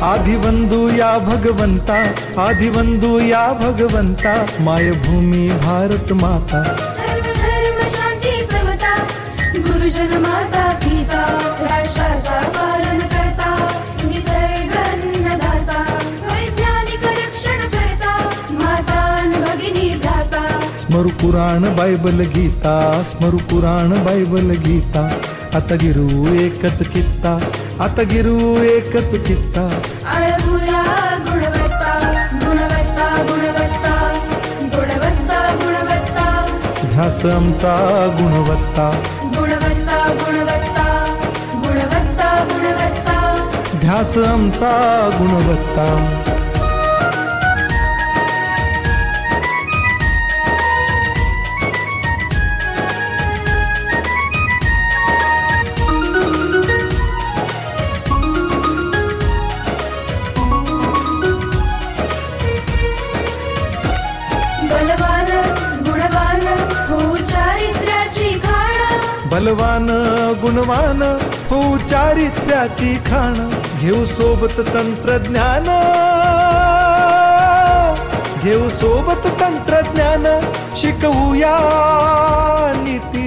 आदिवंदू या भगवंता, आदिवंदू या भगवंता, मायभूमी भारत माता. सर्व धर्म शांती समता, गुरुजन माता पिता, राष्ट्राचा पालन करता, निसर्ग अन्नदाता, वैज्ञानिक रक्षण करता, माता अन भगिनी भ्राता. स्मरू पुराण बायबल गीता, स्मरू पुराण बायबल गीता. आता गिरू एकच कित्ता, आता गिरू एकच कित्ता. आळवूया गुणवत्ता, गुणवत्ता, गुणवत्ता, गुणवत्ता, गुणवत्ता. ध्यास आमचा गुणवत्ता, गुणवत्ता, गुणवत्ता, गुणवत्ता, गुणवत्ता. ध्यास आमचा गुणवत्ता. बलवान गुणवान हो चारित्र्याची खाण, बलवान गुणवान हो चारित्र्याची खाण. घेऊ सोबत तंत्रज्ञान, घेऊ सोबत तंत्रज्ञान. शिकवूया नीती